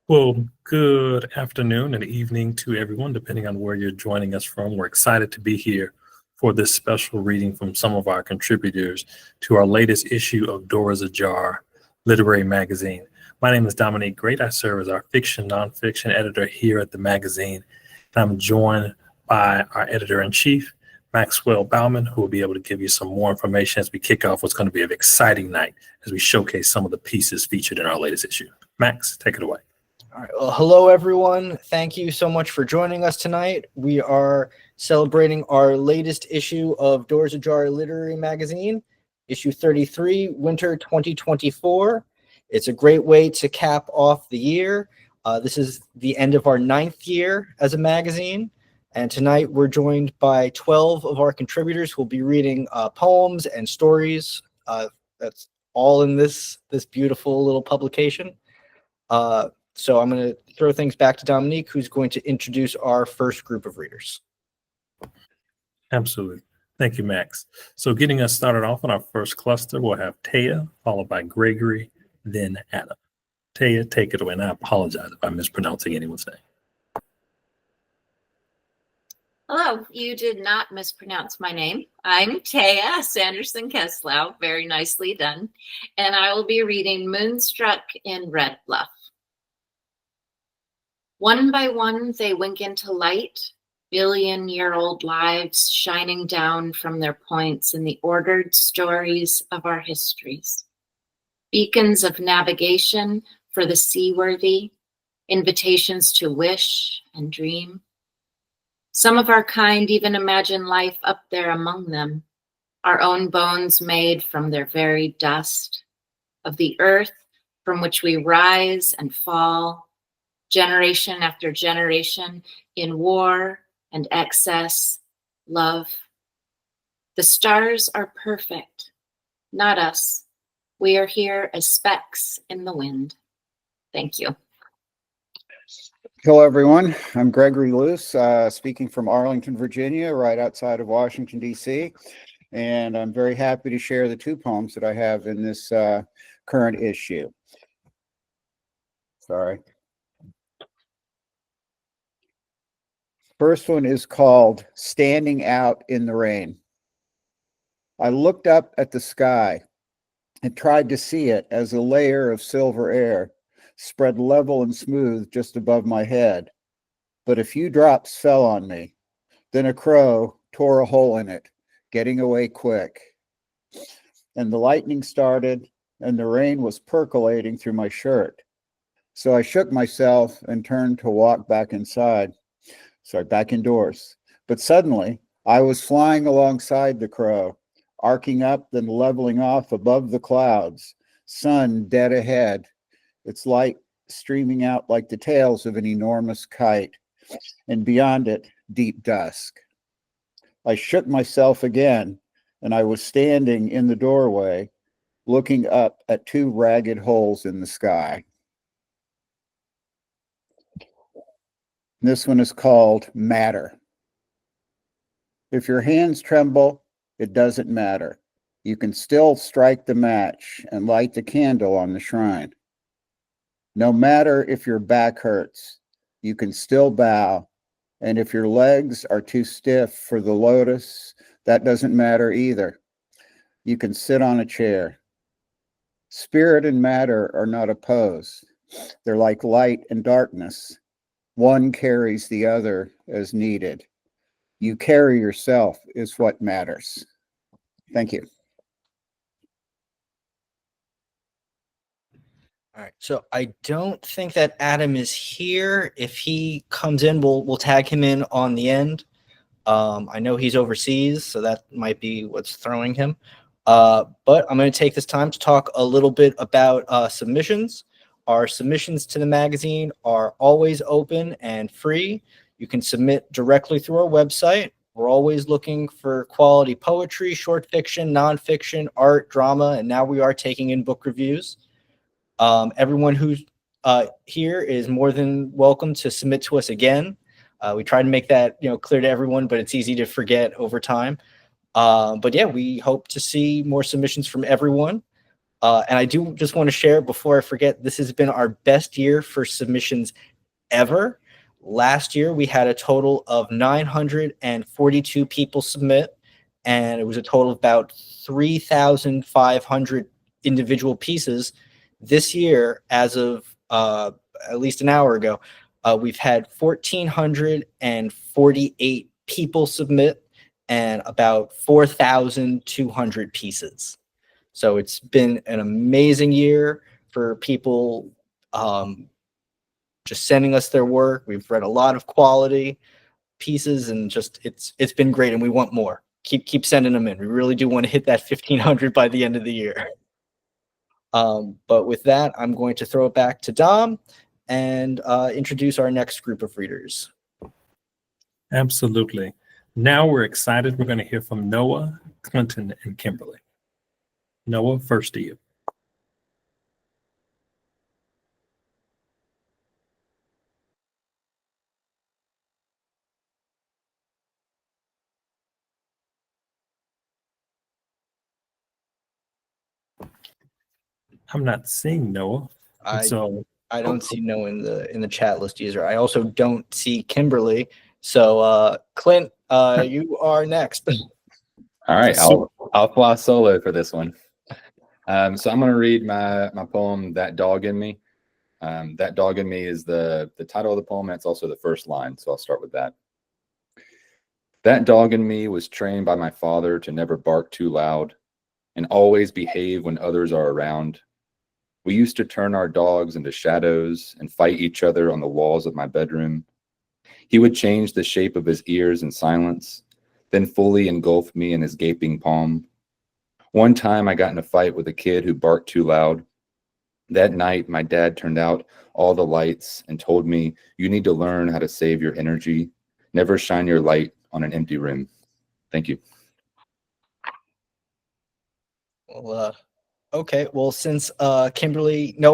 Well, good afternoon and evening to everyone, depending on where you're joining us from. We're excited to be here for this special reading from some of our contributors to our latest issue of Doors Ajar Literary Magazine. My name is Dominique Grate. I serve as our nonfiction editor here at the magazine. And I'm joined by our editor-in-chief, Maxwell Bauman, who will be able to give you some more information as we kick off what's going to be an exciting night as we showcase some of the pieces featured in our latest issue. Max, take it away. All right. Well, hello, everyone. Thank you so much for joining us tonight. We are celebrating our latest issue of Doors Ajar Literary Magazine, issue 33, winter 2024. It's a great way to cap off the year. This is the end of our 9th year as a magazine. And tonight we're joined by 12 of our contributors who will be reading poems and stories. That's all in this beautiful little publication. So I'm going to throw things back to Dominique, who's going to introduce our first group of readers. Absolutely. Thank you, Max. So getting us started off on our first cluster, we'll have Taya, followed by Gregory, then Adam. Taya, take it away. And I apologize if I'm mispronouncing anyone's name. Hello, you did not mispronounce my name. I'm Taya Sanderson Kesslau, very nicely done. And I will be reading Moonstruck in Red Bluff. One by one, they wink into light, billion-year-old lives shining down from their points in the ordered stories of our histories. Beacons of navigation for the seaworthy, invitations to wish and dream. Some of our kind even imagine life up there among them, our own bones made from their very dust, of the earth from which we rise and fall, generation after generation, in war and excess, love. The stars are perfect, not us. We are here as specks in the wind. Thank you. Hello, everyone. I'm Gregory Luce, speaking from Arlington, Virginia, right outside of Washington, D.C. And I'm very happy to share the 2 poems that I have in this current issue. Sorry. First one is called Standing Out in the Rain. I looked up at the sky and tried to see it as a layer of silver air spread level and smooth just above my head. But a few drops fell on me. Then a crow tore a hole in it, getting away quick. And the lightning started, and the rain was percolating through my shirt. So I shook myself and turned to walk back indoors. But suddenly, I was flying alongside the crow, arcing up, then leveling off above the clouds, sun dead ahead, its light streaming out like the tails of an enormous kite, and beyond it, deep dusk. I shook myself again, and I was standing in the doorway, looking up at 2 ragged holes in the sky. This one is called Matter. If your hands tremble, it doesn't matter. You can still strike the match and light the candle on the shrine. No matter if your back hurts, you can still bow. And if your legs are too stiff for the lotus, that doesn't matter either. You can sit on a chair. Spirit and matter are not opposed. They're like light and darkness. One carries the other as needed. You carry yourself is what matters. Thank you. All right. So I don't think that Adam is here. If he comes in, we'll tag him in on the end. I know he's overseas, so that might be what's throwing him. But I'm going to take this time to talk a little bit about submissions. Our submissions to the magazine are always open and free. You can submit directly through our website. We're always looking for quality poetry, short fiction, nonfiction, art, drama, and now we are taking in book reviews. Everyone who's here is more than welcome to submit to us again. We try to make that clear to everyone, but it's easy to forget over time. But yeah, we hope to see more submissions from everyone. And I do just want to share before I forget, this has been our best year for submissions ever. Last year, we had a total of 942 people submit, and it was a total of about 3,500 individual pieces. This year, as of at least an hour ago, we've had 1,448 people submit and about 4,200 pieces. So it's been an amazing year for people just sending us their work. We've read a lot of quality pieces, and just it's been great, and we want more. Keep sending them in. We really do want to hit that 1,500 by the end of the year. But with that, I'm going to throw it back to Dom and introduce our next group of readers. Absolutely. Now we're excited. We're going to hear from Noah, Clinton, and Kimberly. Noah, first to you. I'm not seeing Noah. I don't see Noah in the chat list either. I also don't see Kimberly. So Clint, you are next. All right, I'll fly solo for this one. So I'm going to read my poem, That Dog in Me. That Dog in Me is the title of the poem, and it's also the first line, so I'll start with that. That dog in me was trained by my father to never bark too loud and always behave when others are around. We used to turn our dogs into shadows and fight each other on the walls of my bedroom. He would change the shape of his ears in silence, then fully engulf me in his gaping palm. One time I got in a fight with a kid who barked too loud. That night, my dad turned out all the lights and told me, you need to learn how to save your energy. Never shine your light on an empty room. Thank you. Well, okay. Well, since Noah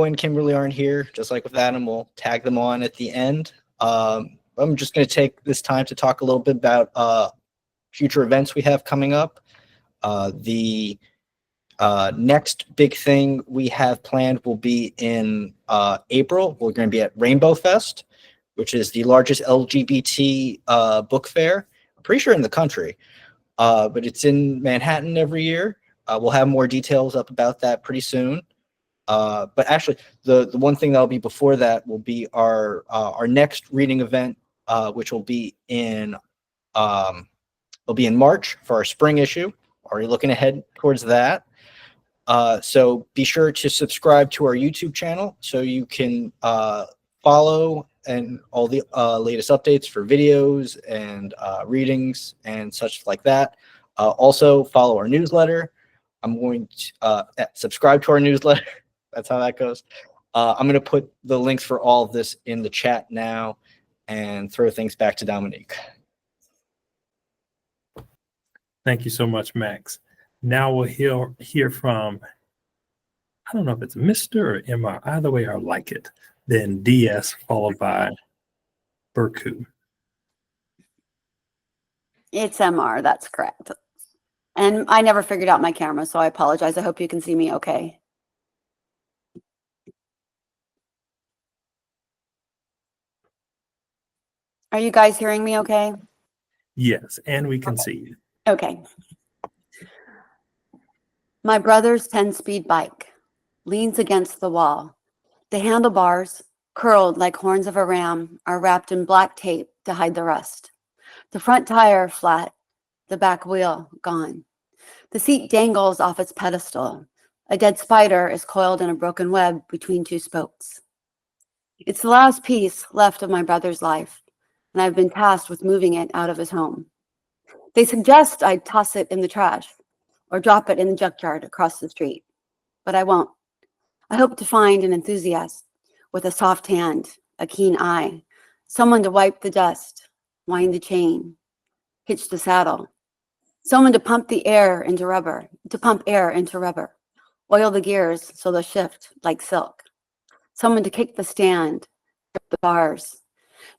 and Kimberly aren't here, just like with Adam, we'll tag them on at the end. I'm just going to take this time to talk a little bit about future events we have coming up. The next big thing we have planned will be in April. We're going to be at Rainbow Fest, which is the largest LGBT book fair, I'm pretty sure in the country, but it's in Manhattan every year. We'll have more details up about that pretty soon. But actually, the one thing that'll be before that will be our next reading event, which will be in March for our spring issue. Already looking ahead towards that. So be sure to subscribe to our YouTube channel so you can follow and all the latest updates for videos and readings and such like that. Also follow our newsletter. I'm going to subscribe to our newsletter. That's how that goes. I'm going to put the links for all of this in the chat now and throw things back to Dominique. Thank you so much, Max. Now we'll hear from, I don't know if it's Mr. or MR, either way I like it, then DS followed by Burcu. It's MR, that's correct. And I never figured out my camera, so I apologize. I hope you can see me okay. Are you guys hearing me okay? Yes, and we can see you. Okay. My brother's 10-speed bike leans against the wall. The handlebars, curled like horns of a ram, are wrapped in black tape to hide the rust. The front tire flat, the back wheel gone. The seat dangles off its pedestal. A dead spider is coiled in a broken web between two spokes. It's the last piece left of my brother's life, and I've been tasked with moving it out of his home. They suggest I toss it in the trash or drop it in the junkyard across the street, but I won't. I hope to find an enthusiast with a soft hand, a keen eye, someone to wipe the dust, wind the chain, hitch the saddle, someone to pump air into rubber, oil the gears so they'll shift like silk, someone to kick the stand, the bars,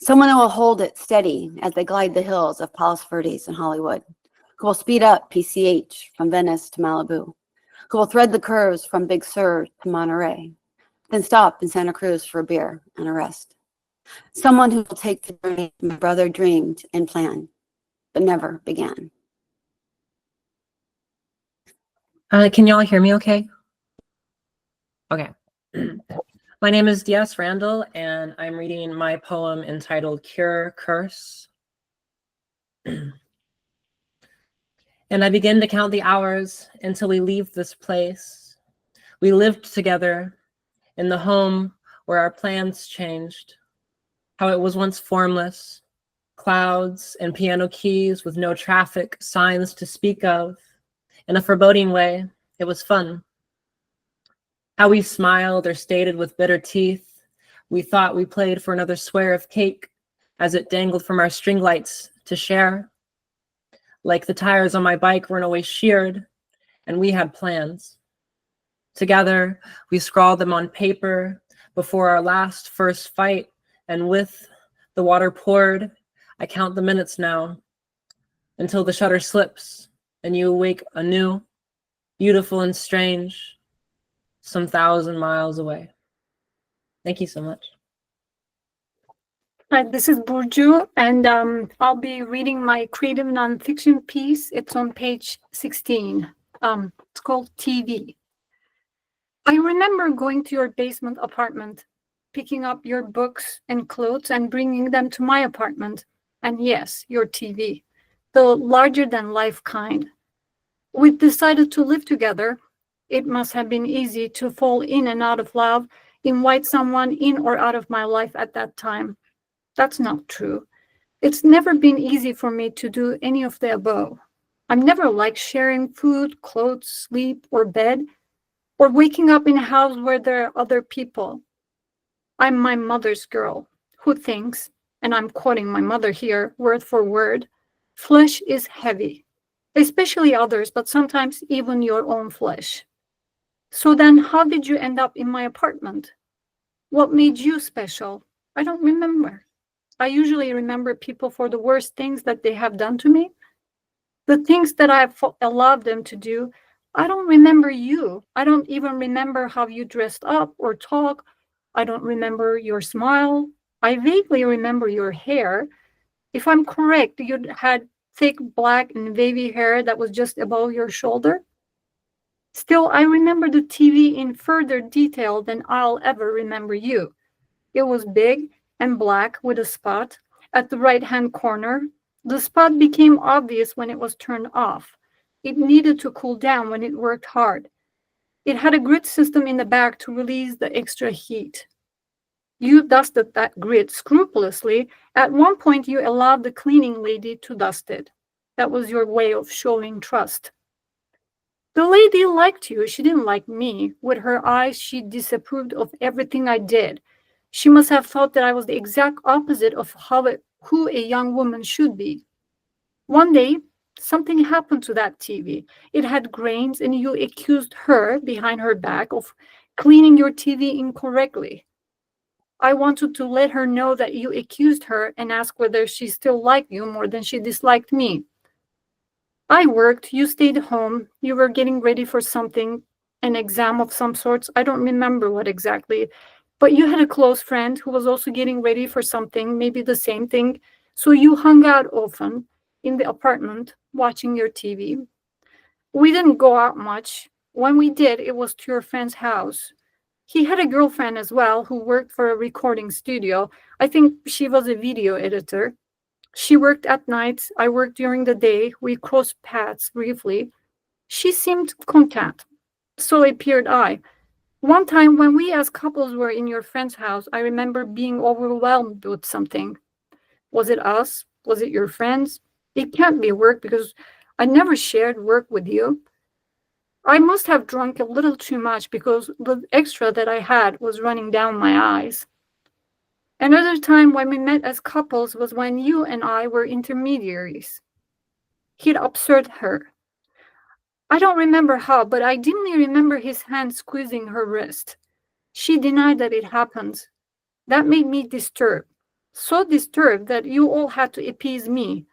someone who will hold it steady as they glide the hills of Palos Verdes and Hollywood, who will speed up PCH from Venice to Malibu, who will thread the curves from Big Sur to Monterey, then stop in Santa Cruz for a beer and a rest. Someone who will take the journey my brother dreamed and planned, but never began. Can y'all hear me okay? Okay. My name is D.S. randoL, and I'm reading my poem entitled Cure Curse. And I begin to count the hours until we leave this place. We lived together in the home where our plans changed, how it was once formless, clouds and piano keys with no traffic signs to speak of. In a foreboding way, it was fun. How we smiled or stated with bitter teeth. We thought we played for another square of cake as it dangled from our string lights to share. Like the tires on my bike weren't always sheared, and we had plans. Together, we scrawled them on paper before our last first fight, and with the water poured, I count the minutes now until the shutter slips and you awake anew, beautiful and strange, some 1,000 miles away. Thank you so much. Hi, this is Burcu, and I'll be reading my creative nonfiction piece. It's on page 16. It's called TV. I remember going to your basement apartment, picking up your books and clothes and bringing them to my apartment. And yes, your TV, the larger-than-life kind. We decided to live together. It must have been easy to fall in and out of love, invite someone in or out of my life at that time. That's not true. It's never been easy for me to do any of the above. I've never liked sharing food, clothes, sleep, or bed, or waking up in a house where there are other people. I'm my mother's girl, who thinks, and I'm quoting my mother here, word for word, flesh is heavy, especially others, but sometimes even your own flesh. So then how did you end up in my apartment? What made you special? I don't remember. I usually remember people for the worst things that they have done to me. The things that I've allowed them to do. I don't remember you. I don't even remember how you dressed up or talk. I don't remember your smile. I vaguely remember your hair. If I'm correct, you had thick black and wavy hair that was just above your shoulder. Still, I remember the TV in further detail than I'll ever remember you. It was big and black with a spot at the right-hand corner. The spot became obvious when it was turned off. It needed to cool down when it worked hard. It had a grit system in the back to release the extra heat. You dusted that grit scrupulously. At one point, you allowed the cleaning lady to dust it. That was your way of showing trust. The lady liked you. She didn't like me. With her eyes, she disapproved of everything I did. She must have thought that I was the exact opposite of who a young woman should be. One day, something happened to that TV. It had grains, and you accused her behind her back of cleaning your TV incorrectly. I wanted to let her know that you accused her and ask whether she still liked you more than she disliked me. I worked, you stayed home, you were getting ready for something, an exam of some sorts. I don't remember what exactly, but you had a close friend who was also getting ready for something, maybe the same thing. So you hung out often in the apartment watching your TV. We didn't go out much. When we did, it was to your friend's house. He had a girlfriend as well who worked for a recording studio. I think she was a video editor. She worked at night. I worked during the day. We crossed paths briefly. She seemed content. So appeared I. One time when we as couples were in your friend's house, I remember being overwhelmed with something. Was it us? Was it your friends? It can't be work because I never shared work with you. I must have drunk a little too much because the extra that I had was running down my eyes. Another time when we met as couples was when you and I were intermediaries. He'd observed her. I don't remember how, but I dimly remember his hand squeezing her wrist. She denied that it happened. That made me disturbed. So disturbed that you all had to appease me.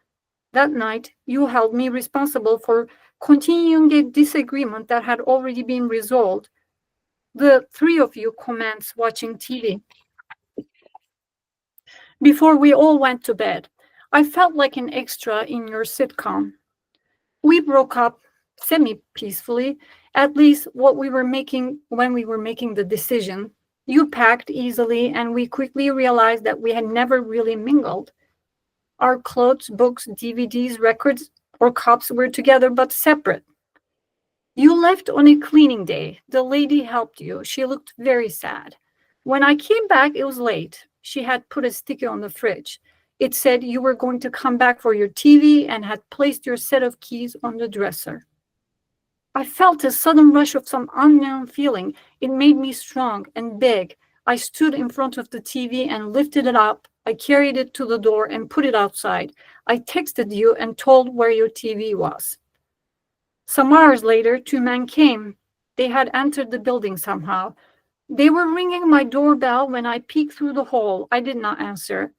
That night, you held me responsible for continuing a disagreement that had already been resolved. The three of you commenced watching TV. Before we all went to bed, I felt like an extra in your sitcom. We broke up semi-peacefully, at least what we were making when we were making the decision. You packed easily, and we quickly realized that we had never really mingled. Our clothes, books, DVDs, records, or cups were together but separate. You left on a cleaning day. The lady helped you. She looked very sad. When I came back, it was late. She had put a sticker on the fridge. It said you were going to come back for your TV and had placed your set of keys on the dresser. I felt a sudden rush of some unknown feeling. It made me strong and big. I stood in front of the TV and lifted it up. I carried it to the door and put it outside. I texted you and told where your TV was. Some hours later, two men came. They had entered the building somehow. They were ringing my doorbell when I peeked through the hole. I did not answer.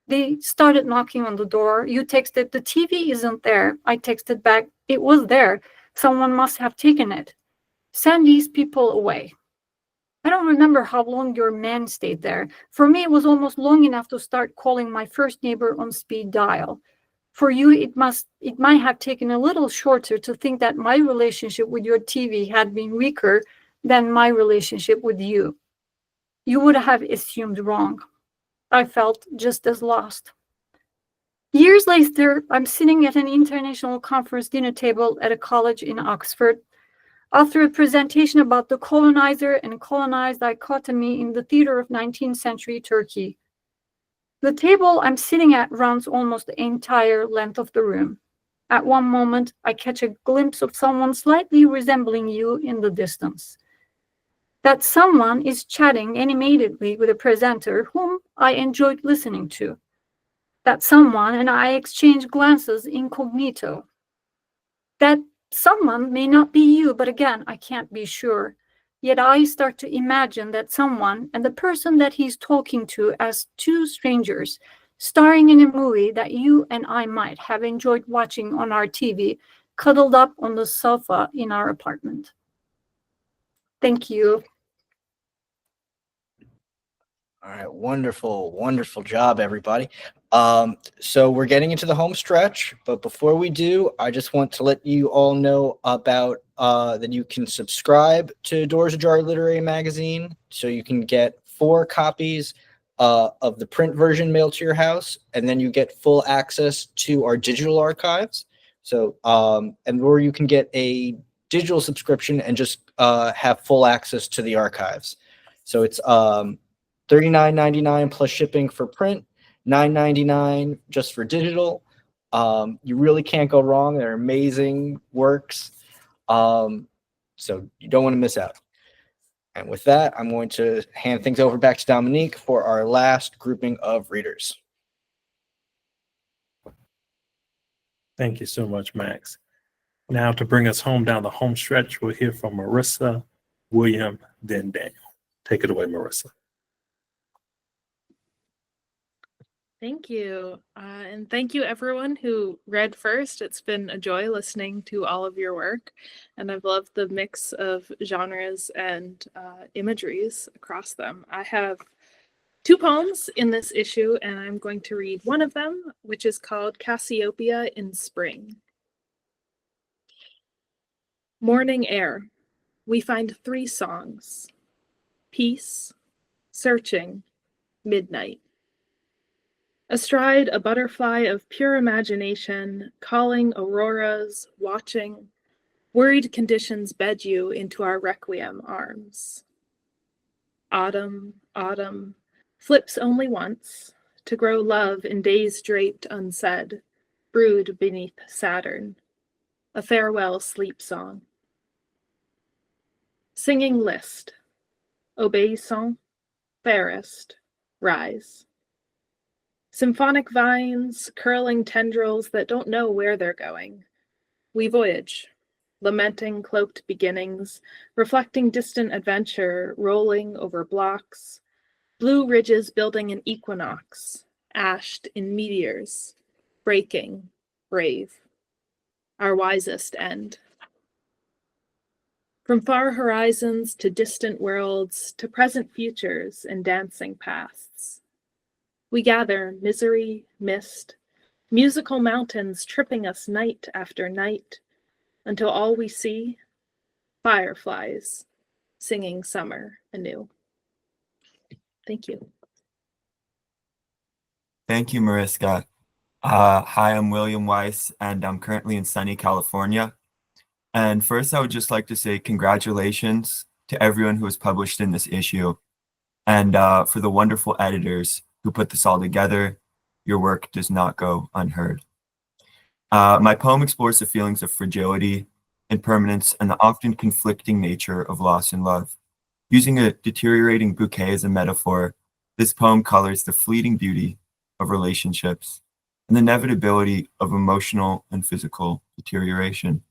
They started knocking on the door. You texted, "The TV isn't there." I texted back, "It was there. Someone must have taken it. Send these people away." I don't remember how long your man stayed there. For me, it was almost long enough to start calling my first neighbor on speed dial. For you, it might have taken a little shorter to think that my relationship with your TV had been weaker than my relationship with you. You would have assumed wrong. I felt just as lost. Years later, I'm sitting at an international conference dinner table at a college in Oxford. After a presentation about the colonizer and colonized dichotomy in the theater of 19th century Turkey. The table I'm sitting at runs almost the entire length of the room. At one moment, I catch a glimpse of someone slightly resembling you in the distance. That someone is chatting animatedly with a presenter whom I enjoyed listening to. That someone and I exchange glances incognito. That someone may not be you, but again, I can't be sure. Yet I start to imagine that someone and the person that he's talking to as two strangers, starring in a movie that you and I might have enjoyed watching on our TV, cuddled up on the sofa in our apartment. Thank you. All right, wonderful, wonderful job, everybody. So we're getting into the home stretch, but before we do, I just want to let you all know about that you can subscribe to Doors Ajar Literary Magazine, so you can get 4 copies of the print version mailed to your house, and then you get full access to our digital archives. So, or you can get a digital subscription and just have full access to the archives. So it's $39.99 plus shipping for print, $9.99 just for digital. You really can't go wrong. They're amazing works. So you don't want to miss out. And with that, I'm going to hand things over back to Dominique for our last grouping of readers. Thank you so much, Max. Now to bring us home down the home stretch, we'll hear from Marisca, William, then Daniel. Take it away, Marisca. Thank you. And thank you everyone who read first. It's been a joy listening to all of your work. And I've loved the mix of genres and imageries across them. I have 2 poems in this issue, and I'm going to read one of them, which is called Cassiopeia in Spring. Morning air. We find 3 songs. Peace, searching, midnight. Astride a butterfly of pure imagination, calling auroras, watching, worried conditions bed you into our requiem arms. Autumn, autumn, flips only once, to grow love in days draped unsaid, brewed beneath Saturn, a farewell sleep song. Singing list, obeisant, fairest, rise. Symphonic vines, curling tendrils that don't know where they're going. We voyage, lamenting cloaked beginnings, reflecting distant adventure, rolling over blocks, blue ridges building an equinox, ashed in meteors, breaking, brave. our wisest end. From far horizons to distant worlds, to present futures and dancing pasts, we gather misery, mist, musical mountains tripping us night after night, until all we see, fireflies singing summer anew. Thank you. Thank you, Marisca. Hi, I'm William Weiss, and I'm currently in sunny California. And first, I would just like to say congratulations to everyone who was published in this issue, and for the wonderful editors who put this all together. Your work does not go unheard. My poem explores the feelings of fragility, impermanence, and the often conflicting nature of loss and love. Using a deteriorating bouquet as a metaphor, this poem colors the fleeting beauty of relationships and the inevitability of emotional and physical deterioration.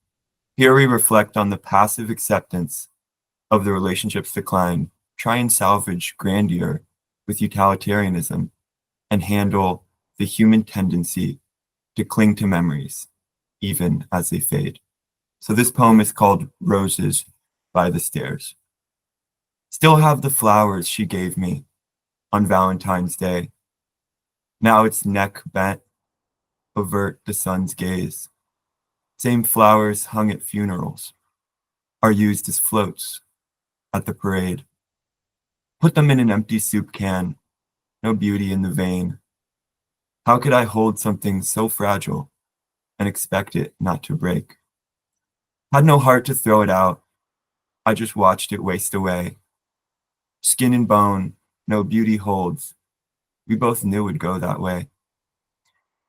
Here we reflect on the passive acceptance of the relationship's decline, try and salvage grandeur with utilitarianism, and handle the human tendency to cling to memories, even as they fade. So this poem is called Roses by the Stairs. Still have the flowers she gave me on Valentine's Day. Now its neck bent, avert the sun's gaze. Same flowers hung at funerals are used as floats at the parade. Put them in an empty soup can, no beauty in the vein. How could I hold something so fragile and expect it not to break? Had no heart to throw it out. I just watched it waste away. Skin and bone, no beauty holds. We both knew it'd go that way.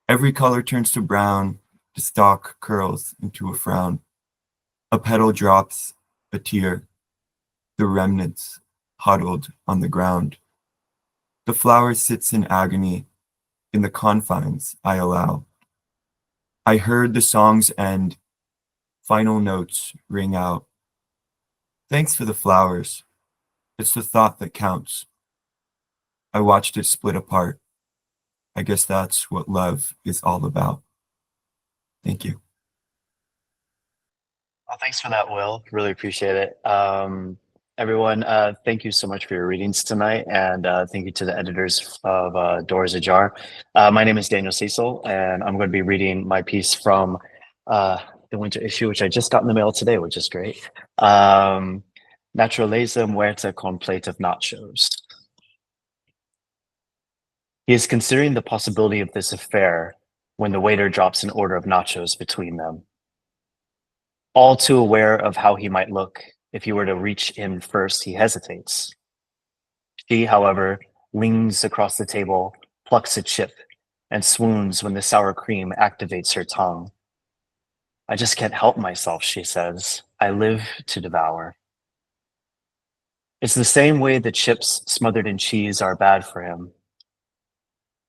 Every color turns to brown, the stalk curls into a frown. A petal drops, a tear, the remnants huddled on the ground. The flower sits in agony, in the confines I allow. I heard the song's end, final notes ring out. Thanks for the flowers, it's the thought that counts. I watched it split apart. I guess that's what love is all about. Thank you. Well, thanks for that, Will. Really appreciate it. Everyone, thank you so much for your readings tonight, and thank you to the editors of Doors Ajar. My name is Daniel Cecil, and I'm going to be reading my piece from the winter issue, which I just got in the mail today, which is great. Naturaleza muerta con plate of nachos. He is considering the possibility of this affair when the waiter drops an order of nachos between them. All too aware of how he might look if he were to reach in first, he hesitates. She, however, leans across the table, plucks a chip, and swoons when the sour cream activates her tongue. I just can't help myself, she says. I live to devour. It's the same way the chips smothered in cheese are bad for him.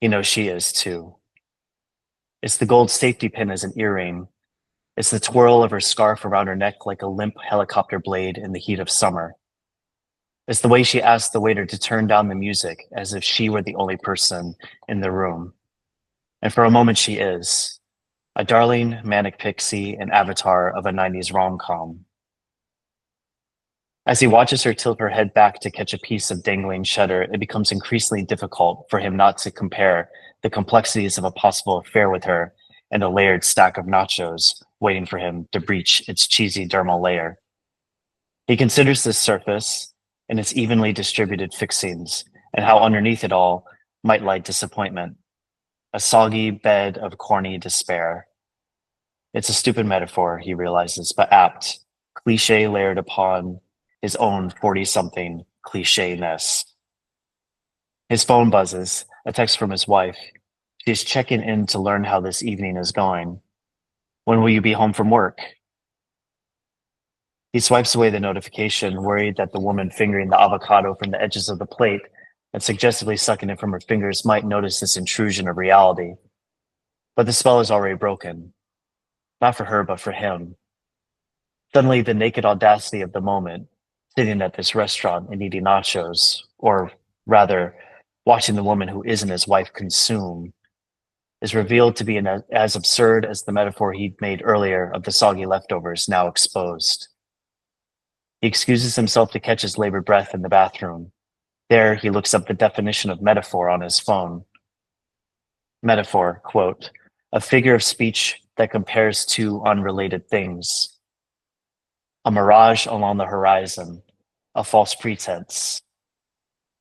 He knows she is too. It's the gold safety pin as an earring. It's the twirl of her scarf around her neck like a limp helicopter blade in the heat of summer. It's the way she asks the waiter to turn down the music as if she were the only person in the room. And for a moment she is, a darling manic pixie and avatar of a 90s rom-com. As he watches her tilt her head back to catch a piece of dangling cheddar, it becomes increasingly difficult for him not to compare the complexities of a possible affair with her and a layered stack of nachos waiting for him to breach its cheesy dermal layer. He considers this surface and its evenly distributed fixings and how underneath it all might lie disappointment, a soggy bed of corny despair. It's a stupid metaphor, he realizes, but apt, cliche layered upon his own 40-something cliche-ness. His phone buzzes, a text from his wife. She's checking in to learn how this evening is going. When will you be home from work? He swipes away the notification, worried that the woman fingering the avocado from the edges of the plate and suggestively sucking it from her fingers might notice this intrusion of reality. But the spell is already broken. Not for her, but for him. Suddenly, the naked audacity of the moment, sitting at this restaurant and eating nachos, or rather, watching the woman who isn't his wife consume, is revealed to be as absurd as the metaphor he'd made earlier of the soggy leftovers now exposed. He excuses himself to catch his labored breath in the bathroom. There, he looks up the definition of metaphor on his phone. Metaphor, quote, a figure of speech that compares two unrelated things. A mirage along the horizon, a false pretense.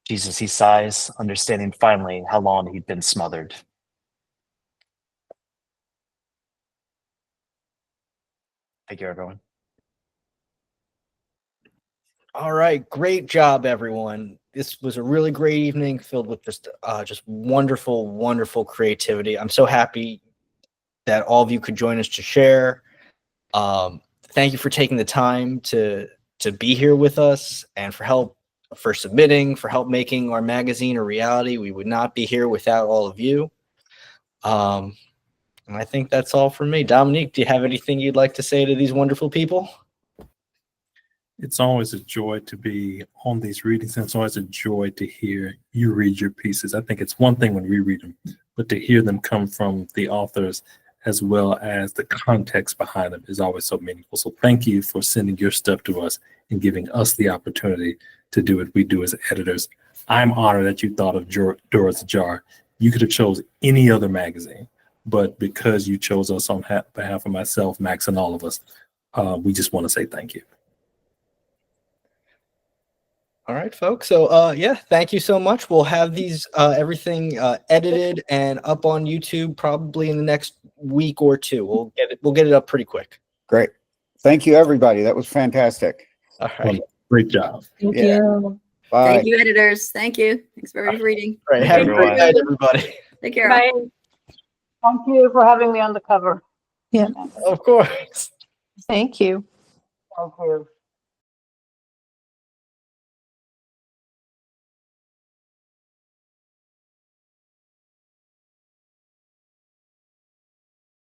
Jesus, he sighs, understanding finally how long he'd been smothered. Thank you, everyone. All right, great job, everyone. This was a really great evening filled with just wonderful, wonderful creativity. I'm so happy that all of you could join us to share. Thank you for taking the time to be here with us and for submitting, for help making our magazine a reality. We would not be here without all of you. And I think that's all from me. Dominique, do you have anything you'd like to say to these wonderful people? It's always a joy to be on these readings, and it's always a joy to hear you read your pieces. I think it's one thing when we read them, but to hear them come from the authors as well as the context behind them is always so meaningful. So thank you for sending your stuff to us and giving us the opportunity to do what we do as editors. I'm honored that you thought of Dora's Jar. You could have chose any other magazine, but because you chose us on behalf of myself, Max, and all of us, we just want to say thank you. All right, folks. So yeah, thank you so much. We'll have these everything edited and up on YouTube probably in the next week or two. We'll get it up pretty quick. Great. Thank you, everybody. That was fantastic. All right. Great job. Thank Yeah. you. Bye. Thank you, editors. Thank you. Thanks for reading. All right. Have a great night, everybody. Take care. Bye. Thank you for having me on the cover. Yeah, Of course. thank you. Thank you.